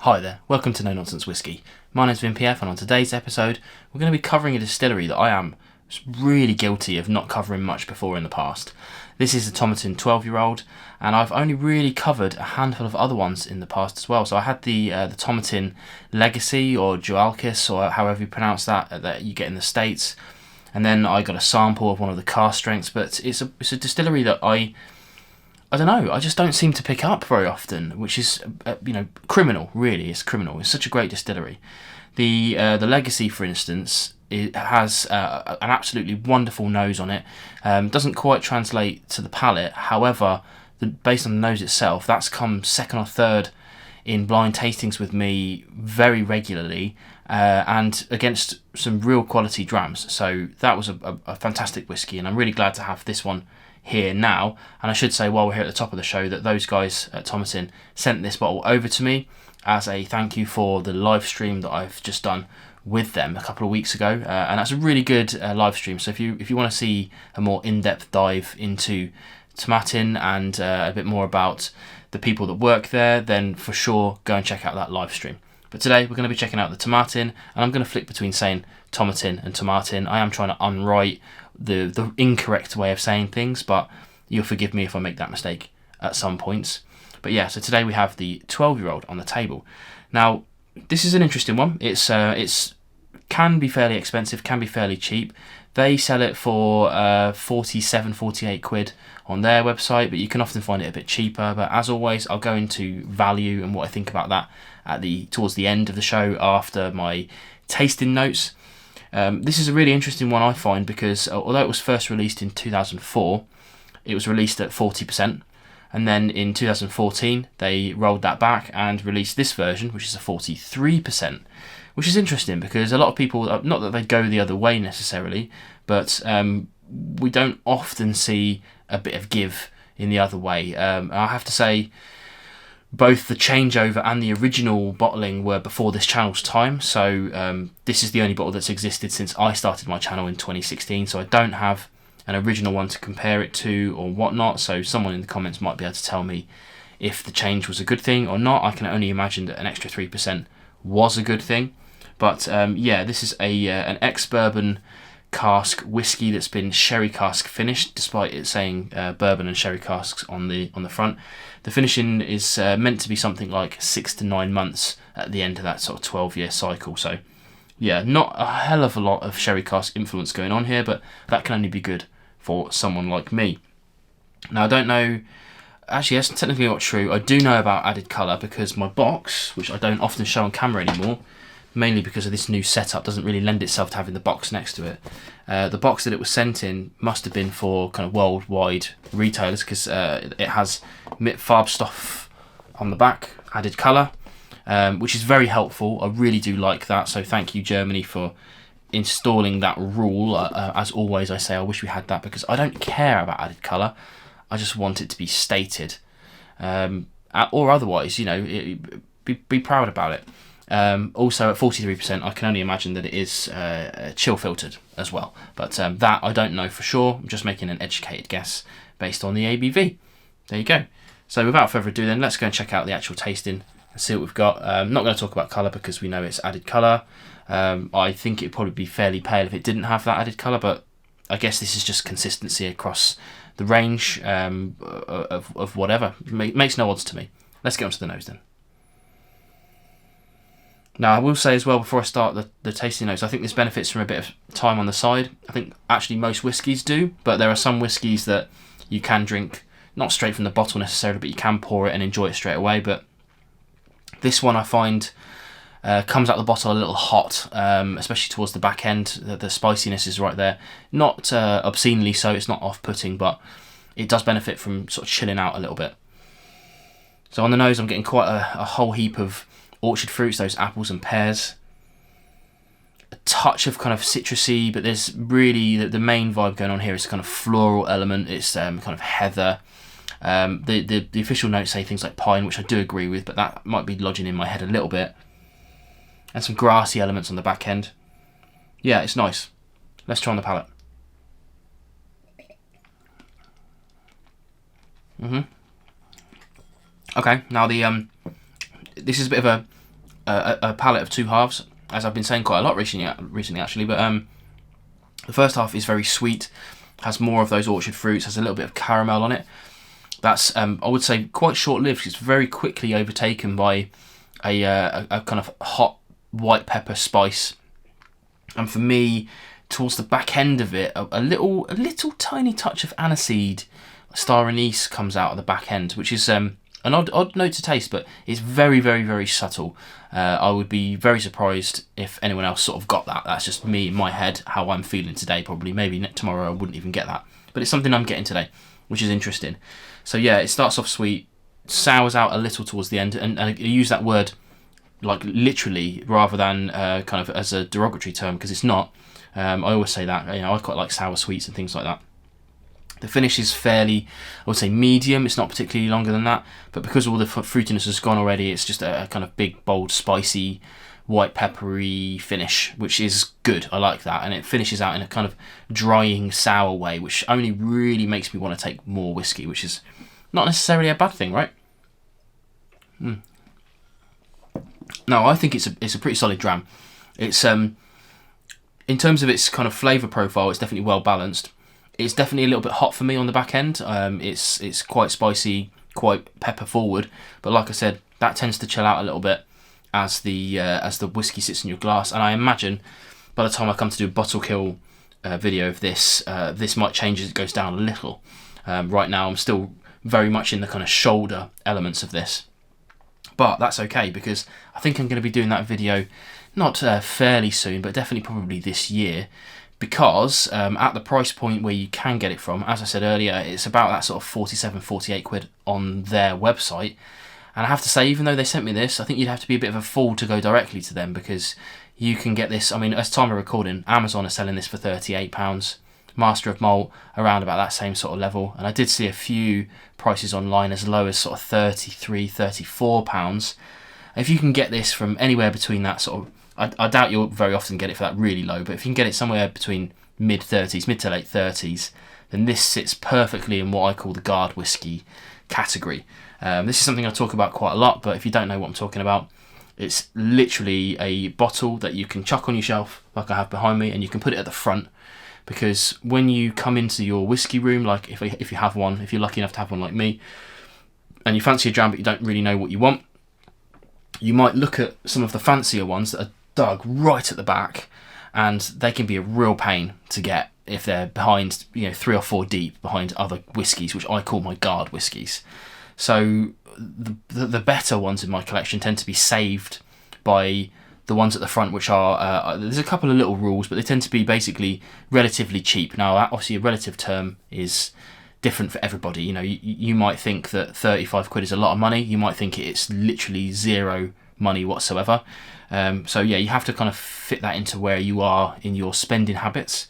Hi there, welcome to No Nonsense Whiskey. My name's Vin PF, and on today's episode we're going to be covering a distillery that I am really guilty of not covering much before in the past. This is the Tomatin 12-year-old, and I've only really covered a handful of other ones in the past as well. So I had the Tomatin Legacy, or Dualkis, or however you pronounce that you get in the States, and then I got a sample of one of the cask strengths. But it's a distillery that I don't know, I just don't seem to pick up very often, which is, criminal, really. It's criminal. It's such a great distillery. The Legacy, for instance, it has an absolutely wonderful nose on it. Doesn't quite translate to the palate. However, based on the nose itself, that's come second or third in blind tastings with me very regularly, and against some real quality drams. So that was a fantastic whiskey, and I'm really glad to have this one here now. And I should say, while we're here at the top of the show, that those guys at Tomatin sent this bottle over to me as a thank you for the live stream that I've just done with them a couple of weeks ago, and that's a really good live stream. So if you want to see a more in-depth dive into Tomatin and a bit more about the people that work there, then for sure go and check out that live stream. But today we're going to be checking out the Tomatin, and I'm going to flick between saying Tomatin and Tomatin. I am trying to unwrite the incorrect way of saying things, but you'll forgive me if I make that mistake at some points. But yeah, so today we have the 12-year-old on the table. Now, this is an interesting one. It's can be fairly expensive, can be fairly cheap. They sell it for 47, 48 quid on their website, but you can often find it a bit cheaper. But as always, I'll go into value and what I think about that towards the end of the show after my tasting notes. This is a really interesting one, I find, because although it was first released in 2004, it was released at 40%, and then in 2014 they rolled that back and released this version, which is a 43%, which is interesting because a lot of people, not that they go the other way necessarily, but we don't often see a bit of give in the other way. I have to say, both the changeover and the original bottling were before this channel's time, so this is the only bottle that's existed since I started my channel in 2016, so I don't have an original one to compare it to or whatnot. So someone in the comments might be able to tell me if the change was a good thing or not. I can only imagine that an extra 3% was a good thing. But yeah, this is an ex-Bourbon cask whiskey that's been sherry cask finished, despite it saying bourbon and sherry casks on the front. The finishing is meant to be something like 6 to 9 months at the end of that sort of 12-year cycle. So yeah, not a hell of a lot of sherry cask influence going on here, but that can only be good for someone like me. Now, I don't know, actually that's technically not true. I do know about added colour because my box, which I don't often show on camera anymore, mainly because of this new setup, doesn't really lend itself to having the box next to it. The box that it was sent in must have been for kind of worldwide retailers, because it has Farbstoff on the back, added colour, which is very helpful. I really do like that, so thank you, Germany, for installing that rule. As always, I say I wish we had that, because I don't care about added colour. I just want it to be stated, or otherwise, be proud about it. Also at 43%, I can only imagine that it is chill filtered as well, but that I don't know for sure. I'm just making an educated guess based on the ABV. There you go. So without further ado then, let's go and check out the actual tasting and see what we've got. I'm not going to talk about colour because we know it's added colour. I think it'd probably be fairly pale if it didn't have that added colour, but I guess this is just consistency across the range of whatever. It makes no odds to me. Let's get onto the nose then. Now, I will say as well, before I start the tasting notes, I think this benefits from a bit of time on the side. I think actually most whiskies do, but there are some whiskies that you can drink, not straight from the bottle necessarily, but you can pour it and enjoy it straight away. But this one I find comes out the bottle a little hot, especially towards the back end. The spiciness is right there. Not obscenely so, it's not off-putting, but it does benefit from sort of chilling out a little bit. So on the nose, I'm getting quite a whole heap of orchard fruits, those apples and pears. A touch of kind of citrusy, but there's really the main vibe going on here is kind of floral element. It's kind of heather. The official notes say things like pine, which I do agree with, but that might be lodging in my head a little bit. And some grassy elements on the back end. Yeah, it's nice. Let's try on the palate. Okay, now this is a bit of a palette of two halves, as I've been saying quite a lot recently actually. But the first half is very sweet, has more of those orchard fruits, has a little bit of caramel on it. That's I would say quite short-lived. It's very quickly overtaken by a kind of hot white pepper spice, and for me, towards the back end of it, a little tiny touch of aniseed, star anise, comes out of the back end, which is an odd note to taste, but it's very, very, very subtle. I would be very surprised if anyone else sort of got that. That's just me in my head, how I'm feeling today. Probably, maybe tomorrow I wouldn't even get that, but it's something I'm getting today, which is interesting. So yeah, it starts off sweet, sours out a little towards the end, and I use that word like literally rather than kind of as a derogatory term, because it's not. I always say that, I quite like sour sweets and things like that. The finish is fairly, I would say, medium. It's not particularly longer than that, but because all the fruitiness has gone already, it's just a kind of big, bold, spicy, white peppery finish, which is good. I like that, and it finishes out in a kind of drying, sour way, which only really makes me want to take more whiskey, which is not necessarily a bad thing, right? No, I think it's a pretty solid dram. It's in terms of its kind of flavour profile, it's definitely well balanced. It's definitely a little bit hot for me on the back end. It's quite spicy, quite pepper forward, but like I said, that tends to chill out a little bit as the whiskey sits in your glass. And I imagine by the time I come to do a bottle kill video of this, this might change as it goes down a little. Right now, I'm still very much in the kind of shoulder elements of this, but that's okay, because I think I'm going to be doing that video not fairly soon, but definitely probably this year, because at the price point where you can get it from, as I said earlier, it's about that sort of 47, 48 quid on their website. And I have to say, even though they sent me this, I think you'd have to be a bit of a fool to go directly to them, because you can get this, I mean, as time of recording, Amazon are selling this for £38, Master of Malt around about that same sort of level, and I did see a few prices online as low as sort of £33, £34. If you can get this from anywhere between that sort of, I doubt you'll very often get it for that really low, but if you can get it somewhere between mid to late 30s, then this sits perfectly in what I call the guard whiskey category. This is something I talk about quite a lot, but if you don't know what I'm talking about, it's literally a bottle that you can chuck on your shelf, like I have behind me, and you can put it at the front, because when you come into your whiskey room, like if you have one, if you're lucky enough to have one like me, and you fancy a dram but you don't really know what you want, you might look at some of the fancier ones that are dug right at the back, and they can be a real pain to get if they're behind, 3 or 4 deep behind other whiskies, which I call my guard whiskies. So the better ones in my collection tend to be saved by the ones at the front, which are there's a couple of little rules, but they tend to be basically relatively cheap. Now, obviously, a relative term is different for everybody. You might think that 35 quid is a lot of money. You might think it's literally zero money whatsoever. So yeah, you have to kind of fit that into where you are in your spending habits.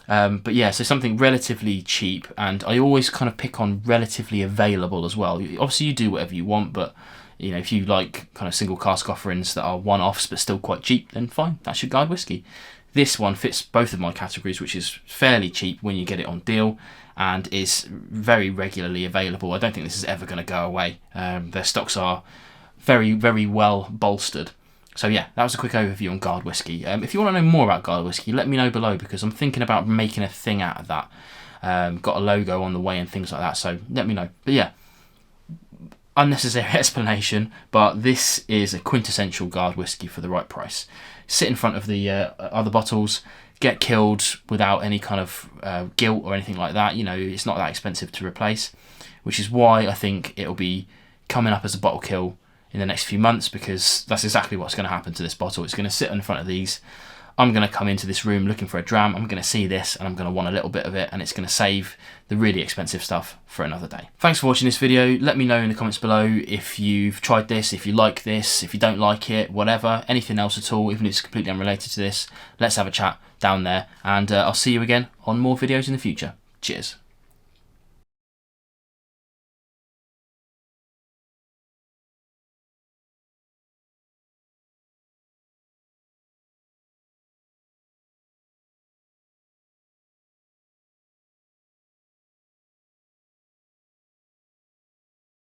But yeah, so something relatively cheap, and I always kind of pick on relatively available as well. Obviously, you do whatever you want, but if you like kind of single cask offerings that are one-offs but still quite cheap, then fine, that's your guide whiskey. This one fits both of my categories, which is fairly cheap when you get it on deal, and is very regularly available. I don't think this is ever going to go away. Their stocks are very, very well bolstered. So yeah, that was a quick overview on guard whiskey. If you want to know more about guard whiskey, let me know below, because I'm thinking about making a thing out of that. Got a logo on the way and things like that, so let me know. But yeah, unnecessary explanation, but this is a quintessential guard whiskey for the right price. Sit in front of the other bottles, get killed without any kind of guilt or anything like that. It's not that expensive to replace, which is why I think it'll be coming up as a bottle kill in the next few months, because that's exactly what's going to happen to this bottle. It's going to sit in front of these. I'm going to come into this room looking for a dram. I'm going to see this, and I'm going to want a little bit of it, and it's going to save the really expensive stuff for another day. Thanks for watching this video. Let me know in the comments below if you've tried this, if you like this, if you don't like it, whatever, anything else at all, even if it's completely unrelated to this. Let's have a chat down there, and I'll see you again on more videos in the future. Cheers.